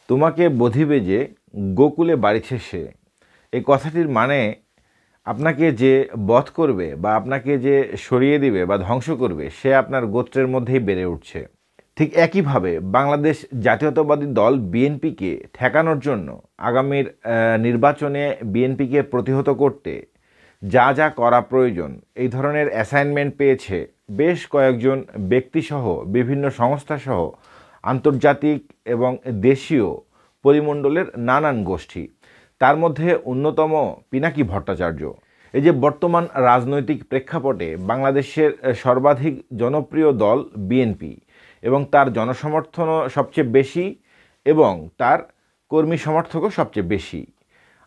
তোমাকে বধিবে যে গোকুলে বাড়িছে সে। এই কথাটির মানে আপনাকে যে বধ করবে বা আপনাকে যে সরিয়ে দিবে বা ধ্বংস করবে সে আপনার গোত্রের মধ্যেই বেড়ে উঠছে। ঠিক একইভাবে বাংলাদেশ জাতীয়তাবাদী দল বিএনপিকে ঠেকানোর জন্য আগামীর নির্বাচনে বিএনপিকে প্রতিহত করতে যা যা করা প্রয়োজন এই ধরনের অ্যাসাইনমেন্ট পেয়েছে বেশ কয়েকজন ব্যক্তিসহ বিভিন্ন সংস্থাসহ আন্তর্জাতিক এবং দেশীয় পরিমণ্ডলের নানান গোষ্ঠী। তার মধ্যে অন্যতম পিনাকি ভট্টাচার্য। এই যে বর্তমান রাজনৈতিক প্রেক্ষাপটে বাংলাদেশের সর্বাধিক জনপ্রিয় দল বিএনপি এবং তার জনসমর্থনও সবচেয়ে বেশি এবং তার কর্মী সমর্থকও সবচেয়ে বেশি।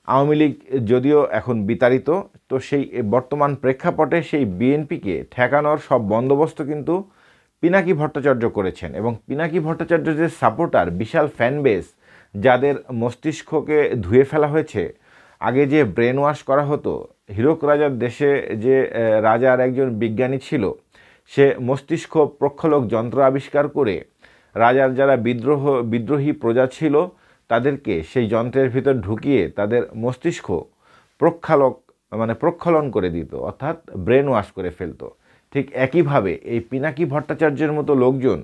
আওয়ামী লীগ যদিও এখন বিতাড়িত, তো সেই বর্তমান প্রেক্ষাপটে সেই বিএনপিকে ঠেকানোর সব বন্দোবস্ত কিন্তু পিনাকি ভট্টাচার্য করেছেন। এবং পিনাকি ভট্টাচার্য যে সাপোর্টার, বিশাল ফ্যান বেস, যাদের মস্তিষ্ককে ধুয়ে ফেলা হয়েছে। আগে যে ব্রেন ওয়াশ করা হতো, হীরক রাজার দেশে যে রাজার একজন বিজ্ঞানী ছিল, সে মস্তিষ্ক প্রক্ষালক যন্ত্র আবিষ্কার করে রাজার যারা বিদ্রোহী প্রজা ছিল তাদেরকে সেই যন্ত্রের ভিতর ঢুকিয়ে তাদের মস্তিষ্ক প্রক্ষালন করে দিত, অর্থাৎ ব্রেন ওয়াশ করে ফেলতো। ঠিক একইভাবে এই পিনাকি ভট্টাচার্যের মতো লোকজন,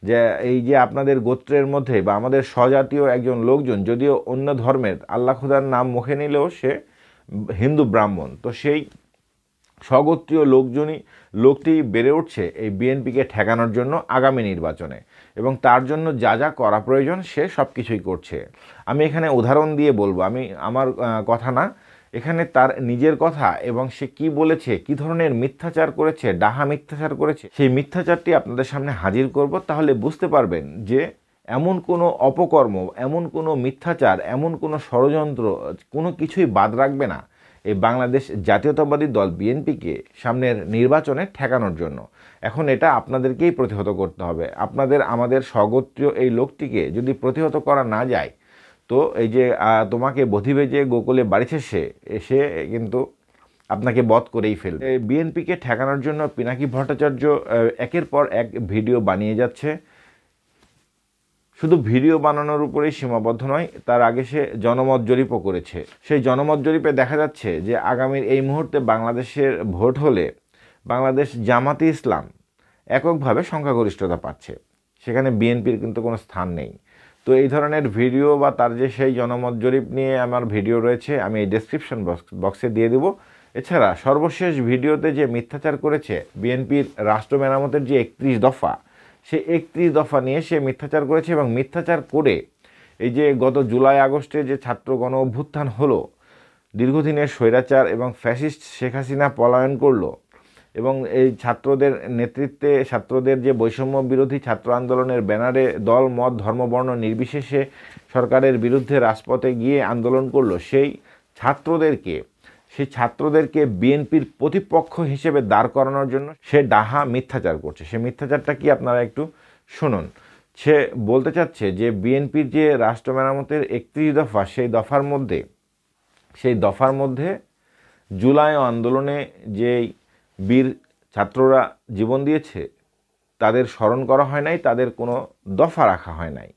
যে এই যে আপনাদের গোত্রের মধ্যে বা আমাদের স্বজাতীয় একজন লোকজন, যদিও অন্য ধর্মের, আল্লাহ খুদার নাম মুখে নিলেও সে হিন্দু ব্রাহ্মণ, তো সেই স্বগোত্রীয় লোকটি বেড়ে উঠছে এই বিএনপিকে ঠেকানোর জন্য আগামী নির্বাচনে। এবং তার জন্য যা যা করা প্রয়োজন সে সব কিছুই করছে। আমি এখানে উদাহরণ দিয়ে বলবো, আমার কথা না, এখানে তার নিজের কথা এবং সে কি বলেছে, কি ধরনের মিথ্যাচার করেছে, ডাহা মিথ্যাচার করেছে, সেই মিথ্যাচারটি আপনাদের সামনে হাজির করব। তাহলে বুঝতে পারবেন যে এমন কোনো অপকর্ম, এমন কোনো মিথ্যাচার, এমন কোনো ষড়যন্ত্র, কোনো কিছুই বাদ রাখবে না এই বাংলাদেশ জাতীয়তাবাদী দল বিএনপিকে সামনের নির্বাচনে ঠেকানোর জন্য। এখন এটা আপনাদেরকেই প্রতিহত করতে হবে। আমাদের স্বগোত্রীয় এই লোকটিকে যদি প্রতিহত করা না যায়, তো এই যে তোমাকে বধিবে যে গোকুলে বাড়িছে সে কিন্তু আপনাকে বধ করেই ফেলবে। বিএনপিকে ঠেকানোর জন্য পিনাকি ভট্টাচার্য একের পর এক ভিডিও বানিয়ে যাচ্ছে। শুধু ভিডিও বানানোর উপরেই সীমাবদ্ধ নয়, তার আগে সে জনমত জরিপও করেছে। সেই জনমত জরিপে দেখা যাচ্ছে যে আগামীর এই মুহূর্তে বাংলাদেশের ভোট হলে বাংলাদেশ জামাতে ইসলাম এককভাবে সংখ্যাগরিষ্ঠতা পাচ্ছে, সেখানে বিএনপির কিন্তু কোনো স্থান নেই। তো এই ধরনের ভিডিও বা তার যে সেই জনমত জরিপ নিয়ে আমার ভিডিও রয়েছে, আমি এই ডেসক্রিপশন বক্সে দিয়ে দেব। এছাড়া সর্বশেষ ভিডিওতে যে মিথ্যাচার করেছে বিএনপির রাষ্ট্র মেরামতের যে 31 দফা, সে 31 দফা নিয়ে সে মিথ্যাচার করেছে। এবং মিথ্যাচার করে এই যে গত জুলাই আগস্টে যে ছাত্র গণ অভ্যুত্থান হলো, দীর্ঘদিনের স্বৈরাচার এবং ফ্যাসিস্ট শেখ হাসিনা পলায়ন করলো এবং এই ছাত্রদের নেতৃত্বে, ছাত্রদের যে বৈষম্য বিরোধী ছাত্র আন্দোলনের ব্যানারে দল মত ধর্ম বর্ণ নির্বিশেষে সরকারের বিরুদ্ধে রাজপথে গিয়ে আন্দোলন করলো, সেই ছাত্রদেরকে বিএনপির প্রতিপক্ষ হিসেবে দাঁড় করানোর জন্য সে ডাহা মিথ্যাচার করছে। সে মিথ্যাচারটা কি আপনারা একটু শুনুন। সে বলতে চাচ্ছে যে বিএনপির যে রাষ্ট্র মেরামতের 31 দফা, সেই দফার মধ্যে জুলাই আন্দোলনে যেই বীর ছাত্ররা জীবন দিয়েছে তাদের স্মরণ করা হয় নাই, তাদের কোনো দফা রাখা হয় নাই।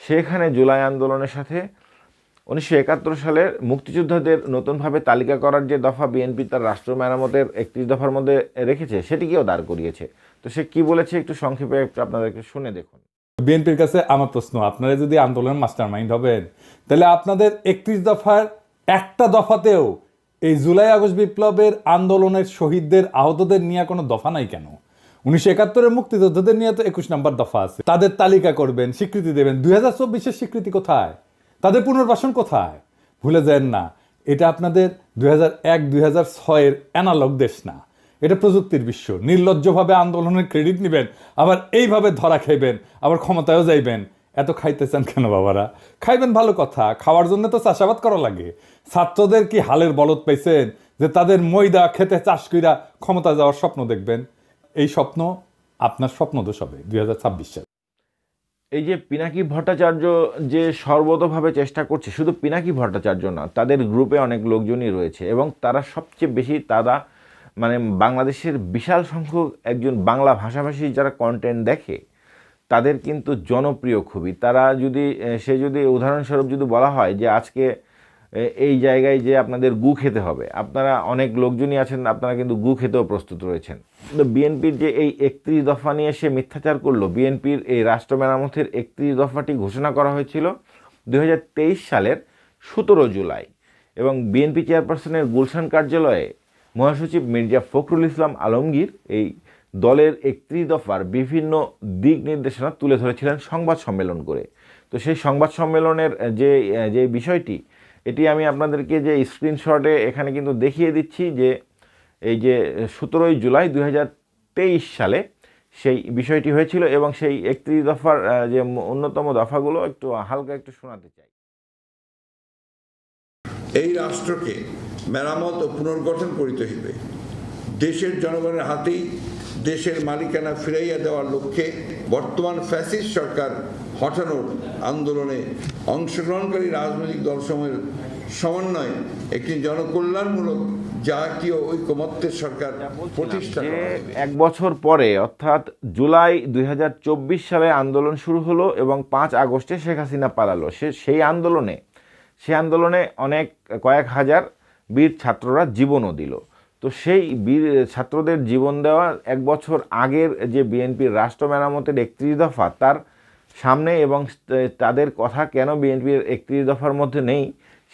সেখানে জুলাই আন্দোলনের সাথে 1971 সালের মুক্তিযোদ্ধাদের নতুনভাবে তালিকা করার যে দফা বিএনপি তার রাষ্ট্র মেরামতের 31 দফার মধ্যে রেখেছে, সেটিকেও দাঁড় করিয়েছে। তো সে কি বলেছে একটু সংক্ষেপে আপনাদেরকে শুনে দেখুন। বিএনপির কাছে আমার প্রশ্ন, আপনারা যদি আন্দোলনের মাস্টার মাইন্ড হবেন, তাহলে আপনাদের 31 দফার একটা দফাতেও এই জুলাই আগস্ট বিপ্লবের আন্দোলনের শহীদদের, আহতদের নিয়ে কোনো দফা নাই কেন? 1971-এর মুক্তিযোদ্ধাদের নিয়ে তো 21 নম্বর দফা আছে। তাদের তালিকা করবেন, স্বীকৃতি দেবেন। 2024-এর স্বীকৃতি কোথায়? তাদের পুনর্বাসন কোথায়? ভুলে যান না, এটা আপনাদের 2001-2006-এর অ্যানালগ দেশ না, এটা প্রযুক্তির বিশ্ব। নির্লজ্জভাবে আন্দোলনের ক্রেডিট নেবেন, আবার এইভাবে ধরা খাইবেন, আবার ক্ষমতায়ও যাইবেন। এত খাইতে চান কেন বাবারা? খাইবেন ভালো কথা, খাওয়ার জন্য তো চাষাবাদ করা লাগে। ছাত্রদের কি হালের বলদ পাইছেন যে তাদের ময়দা খেতে চাষ কইরা ক্ষমতা যাওয়ার স্বপ্ন দেখবেন? এই স্বপ্ন আপনার স্বপ্নদোষ হবে 2026 সালে। এই যে পিনাকি ভট্টাচার্য যে সর্বতভাবে চেষ্টা করছে, শুধু পিনাকি ভট্টাচার্য না, তাদের গ্রুপে অনেক লোকজনই রয়েছে এবং তারা সবচেয়ে বেশি বাংলাদেশের বিশাল সংখ্যক একজন বাংলা ভাষাভাষী যারা কন্টেন্ট দেখে তাদের কিন্তু জনপ্রিয় খুবই। তারা যদি সে যদি উদাহরণস্বরূপ যদি বলা হয় যে আজকে এই জায়গায় যে আপনাদের গু খেতে হবে, আপনারা অনেক লোকজনই আছেন আপনারা কিন্তু গু খেতেও প্রস্তুত রয়েছেন। তো বিএনপির যে এই 31 দফা নিয়ে সে মিথ্যাচার করলো, বিএনপির এই রাষ্ট্র মেরামতের 31 দফাটি ঘোষণা করা হয়েছিল 2023 সালের 17 জুলাই এবং বিএনপি চেয়ারপারসনের গুলশান কার্যালয়ে মহাসচিব মির্জা ফখরুল ইসলাম আলমগীর এই দলের 31 দফার বিভিন্ন দিক নির্দেশনা তুলে ধরেছিলেন সংবাদ সম্মেলন করে। তো সেই সংবাদ সম্মেলনের যে বিষয়টি, এটি আমি আপনাদেরকে যে স্ক্রিনশটে এখানে কিন্তু দেখিয়ে দিচ্ছি যে এই যে 17 জুলাই 2023 সালে সেই বিষয়টি হয়েছিল এবং সেই 31 দফার যে অন্যতম দফাগুলো একটু হালকা একটু শোনাতে চাই। এই রাষ্ট্রকে মেরামত ও পুনর্গঠন করিতে হইবে। দেশের জনগণের হাতেই দেশের মালিকানা ফিরাইয়া দেওয়ার লক্ষ্যে বর্তমান ফ্যাসিস্ট সরকার হটানোর আন্দোলনে অংশগ্রহণকারী রাজনৈতিক দলসমূহের সমন্বয়ে একটি জনকল্যাণমূলক জাতীয় ঐকমত্যের সরকার প্রতিষ্ঠা করা হবে। 1 বছর পরে অর্থাৎ জুলাই 2024 সালে আন্দোলন শুরু হলো এবং 5 আগস্টে শেখ হাসিনা পালালো। সেই আন্দোলনে কয়েক হাজার বীর ছাত্ররা জীবনও দিল। তো সেই বীর ছাত্রদের জীবন দেওয়া 1 বছর আগের যে বিএনপির রাষ্ট্র মেরামতের 31 দফা, তার সামনে এবং তাদের কথা কেন বিএনপির 31 দফার মধ্যে নেই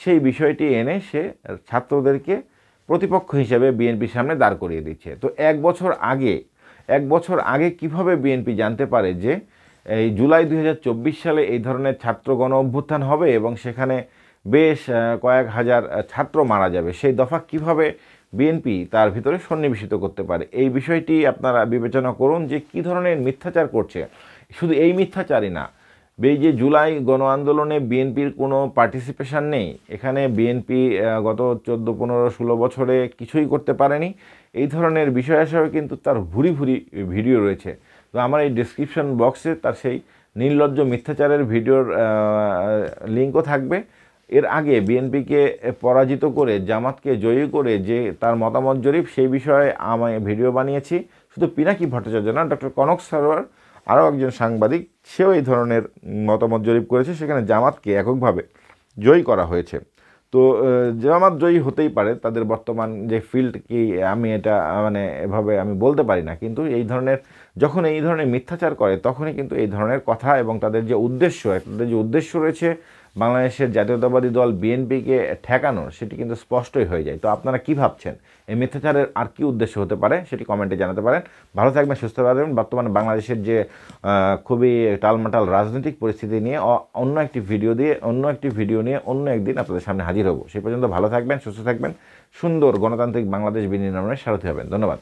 সেই বিষয়টি এনে সে ছাত্রদেরকে প্রতিপক্ষ হিসেবে বিএনপির সামনে দাঁড় করিয়ে দিচ্ছে। তো 1 বছর আগে কিভাবে বিএনপি জানতে পারে যে এই জুলাই 2024 সালে এই ধরনের ছাত্র গণ অভ্যুত্থান হবে এবং সেখানে বেশ কয়েক হাজার ছাত্র মারা যাবে? সেই দফা কিভাবে বিএনপি তার ভিতরে সন্নিবেশিত করতে পারে? এই বিষয়টি আপনারা বিবেচনা করুন যে কী ধরনের মিথ্যাচার করছে। শুধু এই মিথ্যাচারই না, এই যে জুলাই গণ আন্দোলনে বিএনপির কোনো পার্টিসিপেশন নেই, এখানে বিএনপি গত 14, 15, 16 বছরে কিছুই করতে পারেনি, এই ধরনের বিষয় হিসাবে কিন্তু তার ভুরি ভিডিও রয়েছে। তো আমার এই ডেসক্রিপশন বক্সে তার সেই নির্লজ্জ মিথ্যাচারের ভিডিওর লিঙ্কও থাকবে। এর আগে বিএনপিকে পরাজিত করে জামাতকে জয়ী করে যে তার মতামত জরিপ, সেই বিষয়ে আমি ভিডিও বানিয়েছি। শুধু পিনাকি ভট্টাচার্য না, ডক্টর কনক সারোয়ার আরও একজন সাংবাদিক, সেও এই ধরনের মতামত জরিপ করেছে। সেখানে জামাতকে এককভাবে জয়ী করা হয়েছে। তো জামাত জয়ী হতেই পারে, তাদের বর্তমান যে ফিল্ড কি আমি এটা এভাবে আমি বলতে পারি না, কিন্তু যখন এই ধরনের মিথ্যাচার করে তখনই কিন্তু এই ধরনের কথা এবং তাদের যে উদ্দেশ্য রয়েছে বাংলাদেশের জাতীয়তাবাদী দল বিএনপিকে ঠেকানোর, সেটি কিন্তু স্পষ্টই হয়ে যায়। তো আপনারা কি ভাবছেন এই মিথ্যাচারের আর কি উদ্দেশ্য হতে পারে সেটি কমেন্টে জানাতে পারেন। ভালো থাকবেন, সুস্থ থাকবেন। বর্তমানে বাংলাদেশের যে খুবই টালমাটাল রাজনৈতিক পরিস্থিতি নিয়ে অন্য একটি ভিডিও নিয়ে অন্য একদিন আপনাদের সামনে হাজির হব। সেই পর্যন্ত ভালো থাকবেন, সুস্থ থাকবেন, সুন্দর গণতান্ত্রিক বাংলাদেশ বিনির্মাণের সারথি হবেন। ধন্যবাদ।